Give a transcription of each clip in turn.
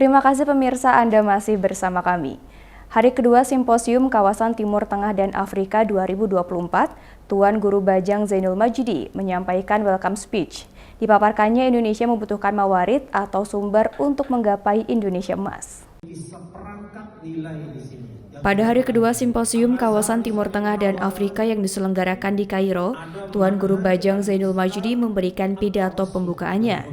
Terima kasih pemirsa Anda masih bersama kami. Hari kedua Simposium Kawasan Timur Tengah dan Afrika 2024, Tuan Guru Bajang Zainul Majidi menyampaikan welcome speech. Dipaparkannya Indonesia membutuhkan mawarid atau sumber untuk menggapai Indonesia Emas. Pada hari kedua Simposium Kawasan Timur Tengah dan Afrika yang diselenggarakan di Kairo, Tuan Guru Bajang Zainul Majidi memberikan pidato pembukaannya.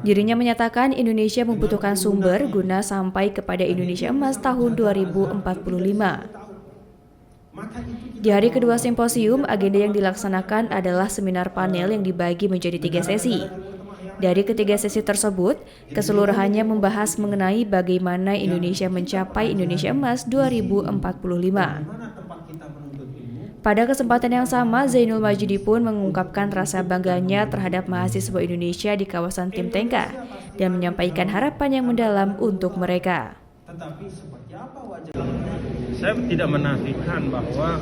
Dirinya menyatakan Indonesia membutuhkan sumber guna sampai kepada Indonesia Emas tahun 2045. Di hari kedua simposium, agenda yang dilaksanakan adalah seminar panel yang dibagi menjadi 3 sesi. Dari ketiga sesi tersebut, keseluruhannya membahas mengenai bagaimana Indonesia mencapai Indonesia Emas 2045. Pada kesempatan yang sama, Zainul Majidi pun mengungkapkan rasa bangganya terhadap mahasiswa Indonesia di kawasan Timtengka dan menyampaikan harapan yang mendalam untuk mereka. Saya tidak menafikan bahwa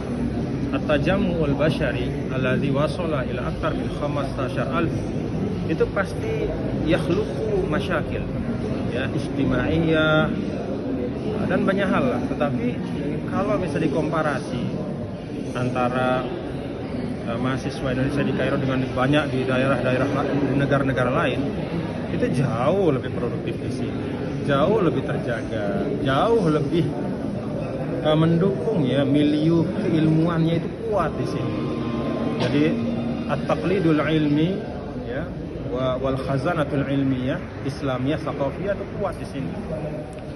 at-tajammu'ul basyari alladhi wasala ila akthar min 15,000 itu pasti yakhluqu masyakil, ya, ijtimaiyah dan banyak hal lah. Tetapi kalau bisa dikomparasi antara mahasiswa Indonesia di Kairo dengan banyak di daerah-daerah di negara-negara lain, itu jauh lebih produktif di sini, jauh lebih terjaga, jauh lebih mendukung, ya, milieu keilmuannya itu kuat di sini. Jadi at-taqlidul ilmi, ya, wal khazanatul ilmiyah islamiyah thaqafiyah itu kuat di sini.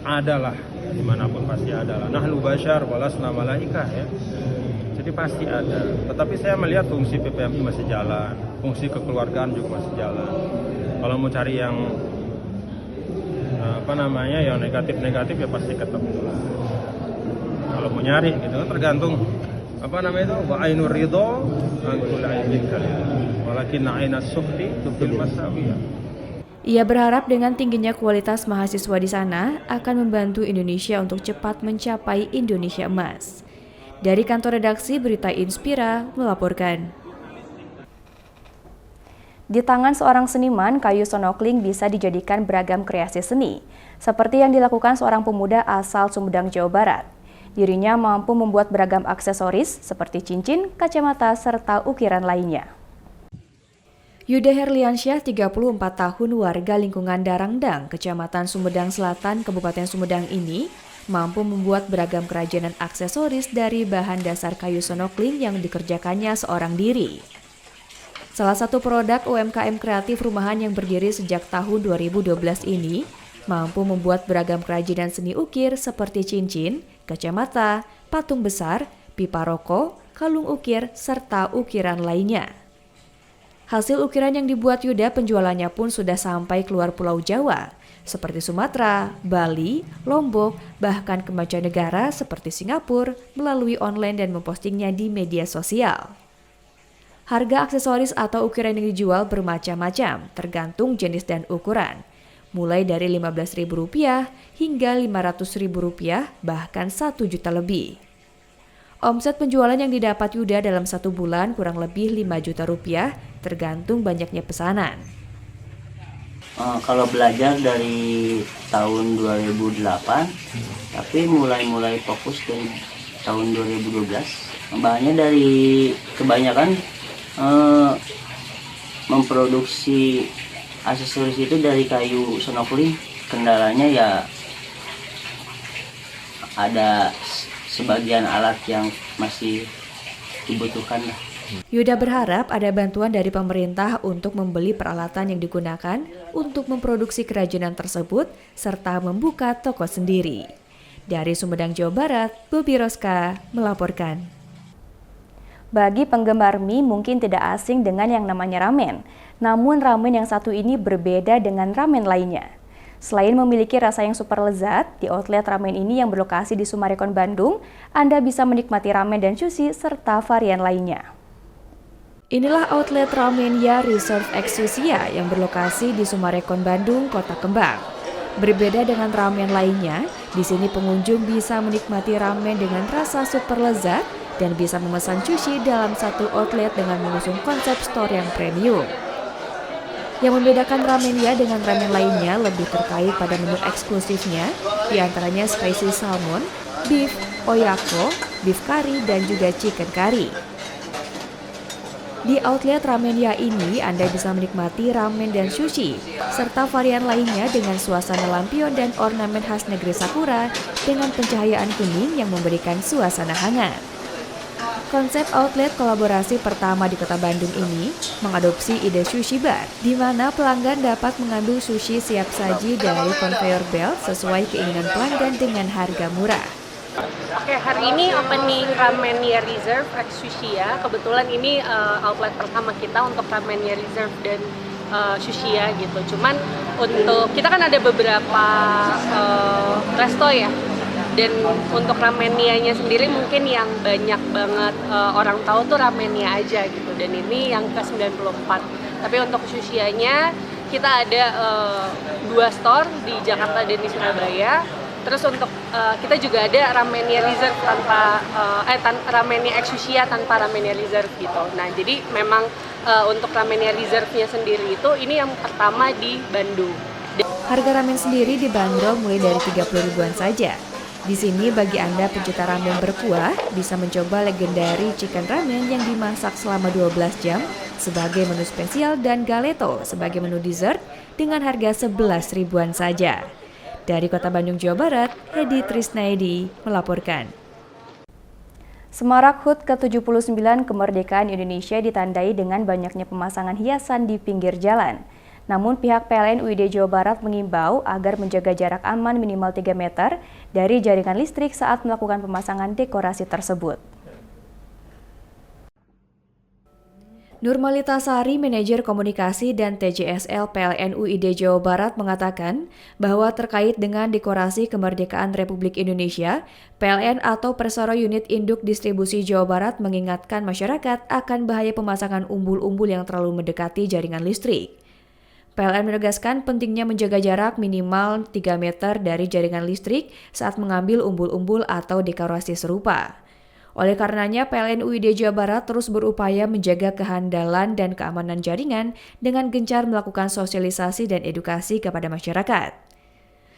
Adalah dimanapun pasti adalah. Nahnu bashar walasna malaikah, ya. Jadi pasti ada, tetapi saya melihat fungsi PPMI masih jalan, fungsi kekeluargaan juga masih jalan. Kalau mau cari yang yang negatif-negatif ya pasti ketemu. Kalau mau nyari gitu kan tergantung wa ainur ridho angkul ainin kalian, walakin ainas sukhti tufil masawiyah. Ia berharap dengan tingginya kualitas mahasiswa di sana akan membantu Indonesia untuk cepat mencapai Indonesia Emas. Dari kantor redaksi Berita Inspira melaporkan. Di tangan seorang seniman, kayu sonokling bisa dijadikan beragam kreasi seni, seperti yang dilakukan seorang pemuda asal Sumedang, Jawa Barat. Dirinya mampu membuat beragam aksesoris seperti cincin, kacamata, serta ukiran lainnya. Yuda Herliansyah, 34 tahun, warga lingkungan Darangdang, Kecamatan Sumedang Selatan, Kabupaten Sumedang ini mampu membuat beragam kerajinan aksesoris dari bahan dasar kayu sonokling yang dikerjakannya seorang diri. Salah satu produk UMKM kreatif rumahan yang berdiri sejak tahun 2012 ini mampu membuat beragam kerajinan seni ukir seperti cincin, kacamata, patung besar, pipa rokok, kalung ukir, serta ukiran lainnya. Hasil ukiran yang dibuat Yuda penjualannya pun sudah sampai keluar Pulau Jawa, seperti Sumatera, Bali, Lombok, bahkan ke mancanegara seperti Singapura melalui online dan mempostingnya di media sosial. Harga aksesoris atau ukiran yang dijual bermacam-macam, tergantung jenis dan ukuran, mulai dari Rp15.000 hingga Rp500.000, bahkan Rp1 juta lebih. Omset penjualan yang didapat Yuda dalam 1 bulan kurang lebih Rp5 juta, tergantung banyaknya pesanan. Kalau belajar dari tahun 2008, tapi mulai fokus dari tahun 2012. Bahannya dari kebanyakan memproduksi aksesoris itu dari kayu sonokling. Kendalanya ya ada sebagian alat yang masih dibutuhkan lah. Yuda berharap ada bantuan dari pemerintah untuk membeli peralatan yang digunakan untuk memproduksi kerajinan tersebut serta membuka toko sendiri. Dari Sumedang, Jawa Barat, Bobi Roska melaporkan. Bagi penggemar mie mungkin tidak asing dengan yang namanya ramen. Namun ramen yang satu ini berbeda dengan ramen lainnya. Selain memiliki rasa yang super lezat, di outlet ramen ini yang berlokasi di Sumarekon, Bandung, Anda bisa menikmati ramen dan sushi serta varian lainnya. Inilah outlet ramen Ya Reserve X Sushi-ya yang berlokasi di Sumarekon, Bandung, Kota Kembang. Berbeda dengan ramen lainnya, di sini pengunjung bisa menikmati ramen dengan rasa super lezat dan bisa memesan sushi dalam satu outlet dengan mengusung konsep store yang premium. Yang membedakan Ramenya dengan ramen lainnya lebih terkait pada menu eksklusifnya, diantaranya spicy salmon, beef, oyako, beef curry, dan juga chicken curry. Di outlet Ramenya ini, Anda bisa menikmati ramen dan sushi, serta varian lainnya dengan suasana lampion dan ornamen khas negeri Sakura dengan pencahayaan kuning yang memberikan suasana hangat. Konsep outlet kolaborasi pertama di kota Bandung ini mengadopsi ide sushi bar, di mana pelanggan dapat mengambil sushi siap saji dari conveyor belt sesuai keinginan pelanggan dengan harga murah. Oke, hari ini opening Ramenya Reserve X Sushi ya. Kebetulan ini outlet pertama kita untuk Ramenya Reserve dan sushi ya gitu. Cuman untuk kita kan ada beberapa resto ya. Dan untuk Ramenyanya sendiri mungkin yang banyak banget orang tahu tuh Ramenya aja gitu. Dan ini yang ke-94. Tapi untuk sushianya kita ada 2 store di Jakarta dan di Surabaya. Terus untuk kita juga ada Ramenya Reserve Ramenya X Sushi tanpa Ramenya Reserve gitu. Nah, jadi memang untuk Ramenya Reserve-nya sendiri itu ini yang pertama di Bandung. Harga ramen sendiri dibanderol mulai dari 30 ribuan saja. Di sini bagi Anda pecinta ramen berkuah bisa mencoba legendary chicken ramen yang dimasak selama 12 jam sebagai menu spesial dan galeto sebagai menu dessert dengan harga 11 ribuan saja. Dari Kota Bandung, Jawa Barat, Hedi Trisnaedi melaporkan. Semarak HUT ke-79 kemerdekaan Indonesia ditandai dengan banyaknya pemasangan hiasan di pinggir jalan. Namun pihak PLN UID Jawa Barat mengimbau agar menjaga jarak aman minimal 3 meter dari jaringan listrik saat melakukan pemasangan dekorasi tersebut. Nurmalita Sari, manajer komunikasi dan TJSL PLN UID Jawa Barat mengatakan bahwa terkait dengan dekorasi kemerdekaan Republik Indonesia, PLN atau Persero Unit Induk Distribusi Jawa Barat mengingatkan masyarakat akan bahaya pemasangan umbul-umbul yang terlalu mendekati jaringan listrik. PLN menegaskan pentingnya menjaga jarak minimal 3 meter dari jaringan listrik saat mengambil umbul-umbul atau dekorasi serupa. Oleh karenanya, PLN UID Jawa Barat terus berupaya menjaga kehandalan dan keamanan jaringan dengan gencar melakukan sosialisasi dan edukasi kepada masyarakat.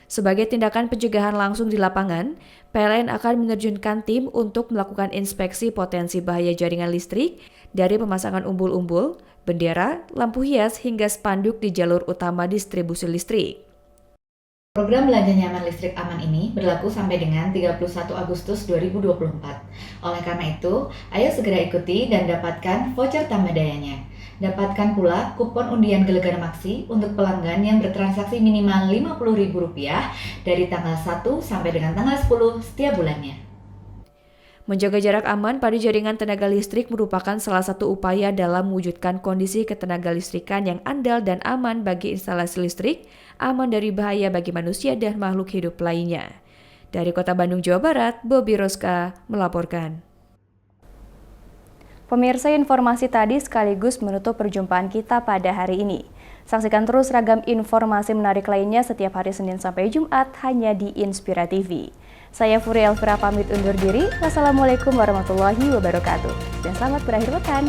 Sebagai tindakan pencegahan langsung di lapangan, PLN akan menerjunkan tim untuk melakukan inspeksi potensi bahaya jaringan listrik dari pemasangan umbul-umbul, bendera, lampu hias hingga spanduk di jalur utama distribusi listrik. Program Belanja Nyaman Listrik Aman ini berlaku sampai dengan 31 Agustus 2024. Oleh karena itu, ayo segera ikuti dan dapatkan voucher tambah dayanya. Dapatkan pula kupon undian Gelegana Maksi untuk pelanggan yang bertransaksi minimal Rp50.000 dari tanggal 1 sampai dengan tanggal 10 setiap bulannya. Menjaga jarak aman pada jaringan tenaga listrik merupakan salah satu upaya dalam mewujudkan kondisi ketenaga listrikan yang andal dan aman bagi instalasi listrik, aman dari bahaya bagi manusia dan makhluk hidup lainnya. Dari Kota Bandung, Jawa Barat, Bobi Roska melaporkan. Pemirsa, informasi tadi sekaligus menutup perjumpaan kita pada hari ini. Saksikan terus ragam informasi menarik lainnya setiap hari Senin sampai Jumat hanya di Inspira TV. Saya Furi Elvira pamit undur diri. Wassalamualaikum warahmatullahi wabarakatuh. Dan selamat berakhir pekan.